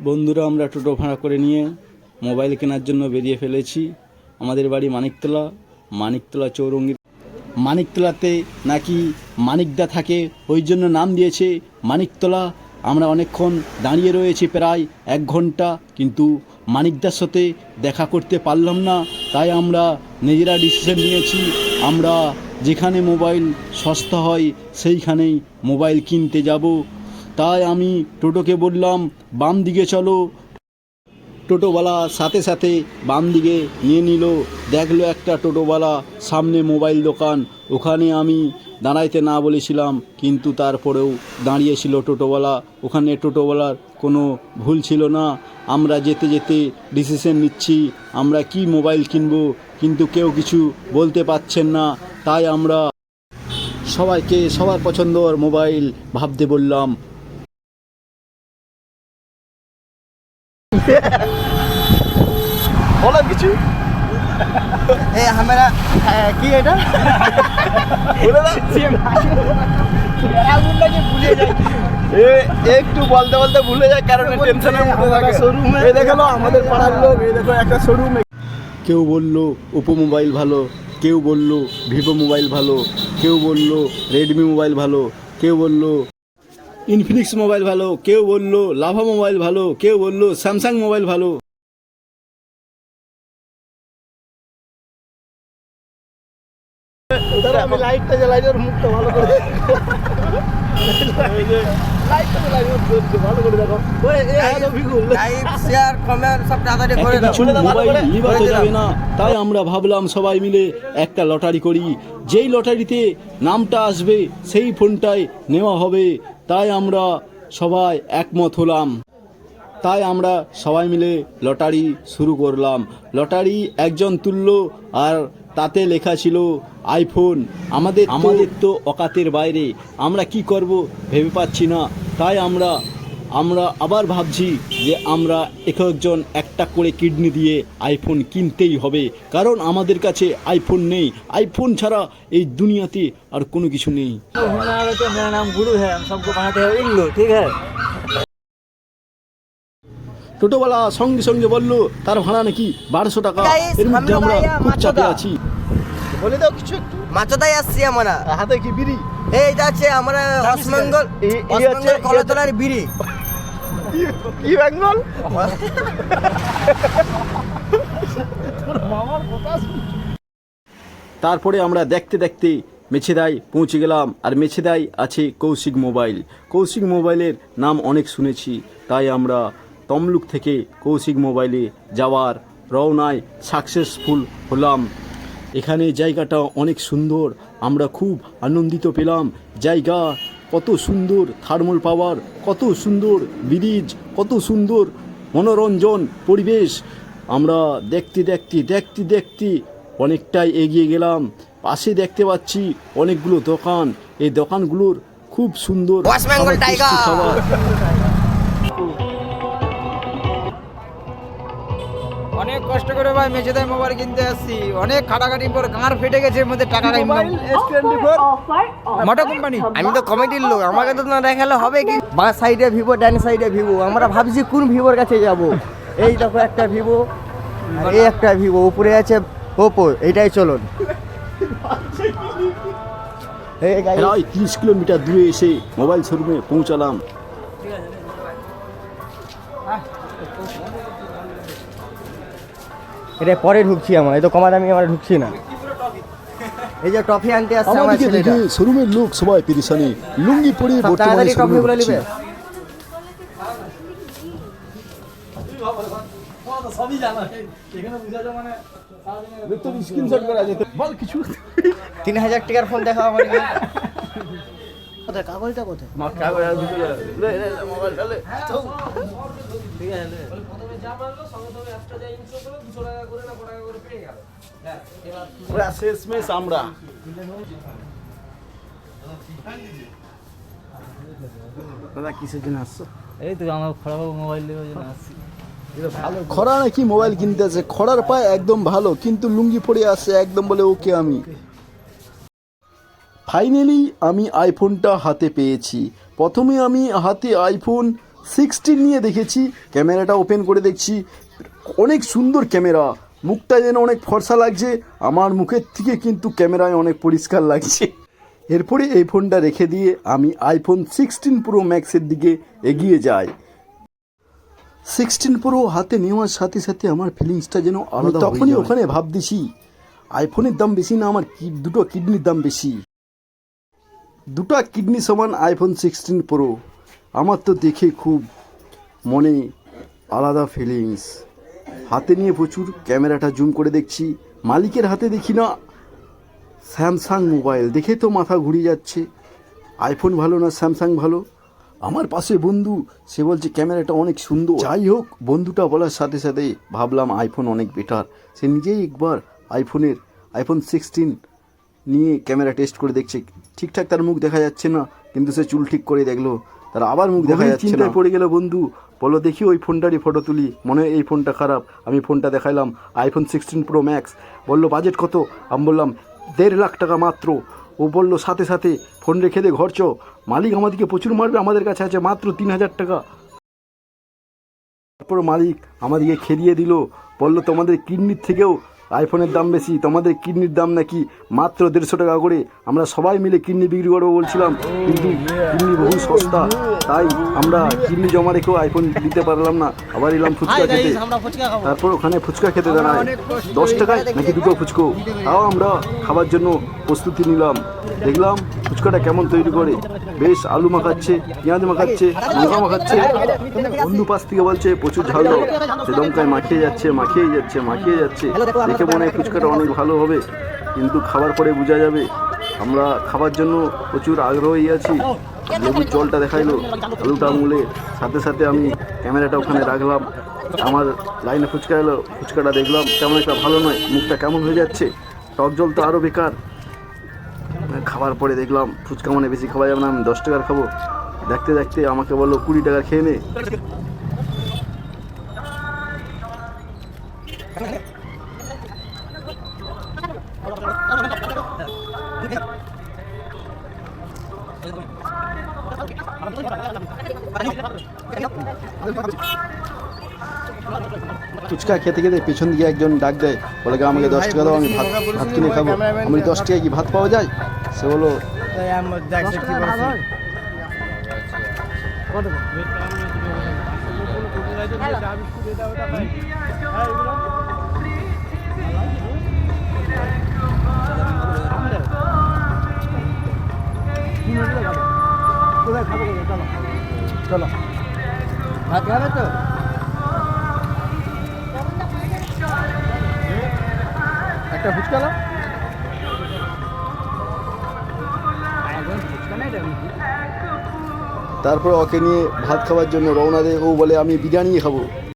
বন্ধুরা আমরা টোটো ভাড়া করে নিয়ে মোবাইল কেনার জন্য বেরিয়ে ফেলেছি। আমাদের বাড়ি মানিকতলা চৌরঙ্গি। মানিকতলাতে নাকি মানিকদা থাকে, ওই জন্য নাম দিয়েছে মানিকতলা। আমরা অনেকক্ষণ দাঁড়িয়ে রয়েছি, প্রায় 1 ঘন্টা, কিন্তু মানিকদার সাথে দেখা করতে পারলাম না। তাই আমরা নিজেরা ডিসিশন নিয়েছি, আমরা যেখানে মোবাইল সস্তা হয় সেইখানেই মোবাইল কিনতে যাব। তাই আমি টোটোকে বললাম বাম দিকে চলো। টোটোওয়ালা সাথে সাথে বাম দিকে নিয়ে নিল। দেখলো একটা টোটোওয়ালা সামনে মোবাইল দোকান, ওখানে আমি দাঁড়াইতে না বলেছিলাম, কিন্তু তারপরেও দাঁড়িয়েছিল টোটোওয়ালা। ওখানে টোটোওয়ালার কোনো ভুল ছিল না। আমরা যেতে যেতে ডিসিশন নিচ্ছি আমরা কি মোবাইল কিনবো, কিন্তু কেউ কিছু বলতে পারছেন না। তাই আমরা সবাইকে সবার পছন্দর মোবাইল ভাবতে বললাম। বলো কিছু। আমরা কি এটা একটু বলতে বলতে ভুলে যায়, কারণ টেনশনের মধ্যে থাকে। এই দেখো আমাদের পাড়ার লোক, এই দেখো একটা শোরুম। কেউ বলল ওপো মোবাইল ভালো, কেউ বলল ভিভো মোবাইল ভালো, কেউ বলল রেডমি মোবাইল ভালো, কেউ বলল ইনফিনিক্স মোবাইল ভালো, কেউ বলল লাভা মোবাইল ভালো, কেউ বলল স্যামসাং মোবাইল ভালো। আমি লাইটটা জ্বালাই, ওর মুখটা ভালো করে তাই আমরা ভাবলাম সবাই মিলে একটা লটারি করি, যেই লটারিতে নামটা আসবে সেই ফোনটাই নেওয়া হবে। তাই আমরা সবাই একমত হলাম। তাই আমরা সবাই মিলে লটারি শুরু করলাম। লটারি একজন তুলল, আর তাতে লেখা ছিল আইফোন। আমাদের তো অকাতের বাইরে, আমরা কি করব ভেবে পাচ্ছি না। তাই আমরা আবার ভাবছি যে আমরা একজন একটা করে কিডনি দিয়ে আইফোন কিনতেই হবে, কারণ আমাদের কাছে আইফোন নেই। আইফোন ছাড়া এই দুনিয়াতে আর কোনো কিছু নেই। मेरा नाम गुरु है, हम सबको बनाते हैं उल्लू, ठीक है। টোটোওয়ালা সঙ্গে সঙ্গে বলল তার ভাড়া নাকি 1200 টাকা। এর মধ্যে আমরা খুব চাপে আছি। বলে দাও কিছু একটু। মাছদাই আসছি আমরা, হাতে কি বিড়ি? এই যাচ্ছে আমরা অসমঙ্গল কলাতলার বিড়ি। কি বেঙ্গল? তারপরে আমরা দেখতে দেখতে মেছেদায় পৌঁছে গেলাম। আর মেছেদায় আছে কৌশিক মোবাইল। কৌশিক মোবাইলের নাম অনেক শুনেছি, তাই আমরা তমলুক থেকে কৌশিক মোবাইলে যাওয়ার রওনায় সাকসেসফুল হলাম। এখানে জায়গাটা অনেক সুন্দর, আমরা খুব আনন্দিত পেলাম। জায়গা কত সুন্দর, থার্মাল পাওয়ার কত সুন্দর, ব্রিজ কত সুন্দর, মনোরঞ্জন পরিবেশ। আমরা দেখতে দেখতে অনেকটাই এগিয়ে গেলাম। পাশে দেখতে পাচ্ছি অনেকগুলো দোকান। এই দোকানগুলোর খুব সুন্দর খাবার। অনেক কষ্ট করে ভাই মেছেদায় মোবাইল কিনতে আসছি, অনেক খাটাখাটির পর গাঁড় ফেটে গেছে, এর মধ্যে টাকা মোটা কোম্পানি। আমি তো কমিটির লোক, আমাকে তো না দেখালে হবে কি? বাঁ সাইডে ভিভো, ডান সাইডে ভিভো। আমরা ভাবছি কোন ভিভোর কাছে যাব। এই দেখো একটা ভিভো, এই একটা ভিভো, উপরে আছে ওপো। এইটাই চলুন। প্রায় 30 কিলোমিটার দূরে এসে মোবাইল শোরুমে পৌঁছালাম। এটা পরে ঢুকছি আমরা, এই তো কমা দামি আমরা ঢুকছি না। এই যে টফি আনতে আসছে আমার ছেলেটা। শোরুমের লোক সবাই পেরেশানি, লুঙ্গি পরে তাড়াতাড়ি টফিগুলো নিবে। সবই জানা এখানে বুঝা যায়, মানে তো স্ক্রিনশট করা যেত। বল কিছু। 3000 টাকার ফোন দেখাও আমাকে। কোথায় কাগজটা কোথায়? মা কাগজ আর ভিতরে লে মোবাইল ঢালে। ঠিক আছে, প্রথমে যা মারলো সঙ্গে সঙ্গে এক্সট্রা যা ইনস্টল করলো 200 টাকা করে না 5 টাকা করে পেয়ে গেল। হ্যাঁ, এবার পুরো শেষমেশ আমরা দাদা কিসের জন্য আসছো? এই তো আমার খড়াবাবু মোবাইল নেওয়ার জন্য আসছি। খরা নাকি মোবাইল কিনতে আছে, খরার পায় একদম ভালো, কিন্তু লুঙ্গি পরে আসছে একদম বলে ওকে। আমি ফাইনালি আমি আইফোনটা হাতে পেয়েছি। প্রথমে আমি হাতে আইফোন 16 নিয়ে দেখেছি, ক্যামেরাটা ওপেন করে দেখছি অনেক সুন্দর ক্যামেরা, মুখটা যেন অনেক ফর্সা লাগছে, আমার মুখের থেকে কিন্তু ক্যামেরায় অনেক পরিষ্কার লাগছে। এরপরে এই ফোনটা রেখে দিয়ে আমি আইফোন 16 প্রো ম্যাক্সের দিকে এগিয়ে যাই। 16 প্রো হাতে নেওয়ার সাথে সাথে আমার ফিলিংসটা যেন আলাদা। তখনই ওখানে ভাবতেছি আইফোনের দাম বেশি না আমার দুটো কিডনির দাম বেশি। দুটো কিডনি সমান আইফোন 16 প্রো। আমার তো দেখে খুব মনে আলাদা ফিলিংস। হাতে নিয়ে প্রচুর ক্যামেরাটা জুম করে দেখছি, মালিকের হাতে দেখি না স্যামসাং মোবাইল, দেখে তো মাথা ঘুরিয়ে যাচ্ছে। আইফোন ভালো না স্যামসাং ভালো? আমার পাশে বন্ধু, সে বলছে ক্যামেরাটা অনেক সুন্দর। যাই হোক, বন্ধুটা বলার সাথে সাথে ভাবলাম আইফোন অনেক বেটার। সে নিজেই একবার আইফোন 16 নিয়ে ক্যামেরা টেস্ট করে দেখছে। ঠিকঠাক তার মুখ দেখা যাচ্ছে না, কিন্তু সে চুল ঠিক করে দেখলো, তার আবার মুখ দেখা যাচ্ছে না। চিন্তায় পড়ে গেল বন্ধু, বলো দেখি ওই ফোনটারই ফটো তুলি, মনে হয় এই ফোনটা খারাপ। আমি ফোনটা দেখাইলাম আইফোন 16 প্রো ম্যাক্স। বললো বাজেট কত? আমি বললাম 1.5 লাখ টাকা মাত্র। ও বললো সাথে সাথে ফোন রেখে দে, ঘর চ, মালিক আমাদেরকে প্রচুর মারবে, আমাদের কাছে আছে মাত্র 3,000 টাকা। তারপর মালিক আমাদেরকে খেদিয়ে দিল, বললো তোমাদের কিডনির থেকেও আইফোনের দাম বেশি, তোমাদের কিডনির দাম নাকি মাত্র 150 টাকা করে। আমরা সবাই মিলে কিডনি বিক্রি করবো বলছিলাম, কিন্তু কিডনি বহু সস্তা, তাই আমরা কিডনি জমা রেখেও আইফোন দিতে পারলাম না। আবার এলাম ফুচকা খেতে। তারপর ওখানে ফুচকা খেতে দাঁড়ায় 10 টাকায় নাকি 2টো ফুচকো। তাও আমরা খাবার জন্য প্রস্তুতি নিলাম। দেখলাম ফুচকাটা কেমন তৈরি করে, বেশ আলু মাখাচ্ছে, পেঁয়াজ মাখাচ্ছে, লঙ্কা মাখাচ্ছে। বন্ধু পাশ থেকে বলছে প্রচুর ঝাল দাও, সে দমকায় মাখিয়ে যাচ্ছে। দেখে মনে হয় ফুচকাটা অনেক ভালো হবে, কিন্তু খাবার পরে বোঝা যাবে। আমরা খাবার জন্য প্রচুর আগ্রহী আছি। লেবুর জলটা দেখাইলো, আলুটা মুলে, সাথে সাথে আমি ক্যামেরাটা ওখানে রাখলাম। আমার লাইনে ফুচকা এলো, ফুচকাটা দেখলাম তেমন একটা ভালো নয়, মুখটা কেমন হয়ে যাচ্ছে, টক জল তো আরও বেকার। খাবার পরে দেখলাম ফুচকা মানে বেশি খাওয়া যাবে না, আমি 10 টাকার খাবো। দেখতে দেখতে আমাকে বললো 20 টাকার খেয়ে নে। ফুচকা খেতে খেতে পেছন দিকে একজন ডাক দেয়, বলে আমাকে 10 টাকা দাও, আমি ভাত কিনে খাবো। আমি 10 টাকায় কি ভাত পাওয়া যায়? সে বলো চলো ভাত খাবে তো? একটা ফুচকা নাও। তারপর ওকে নিয়ে ভাত খাওয়ার জন্য রওনা দেয়। ও বলে আমি বিরিয়ানি খাবো।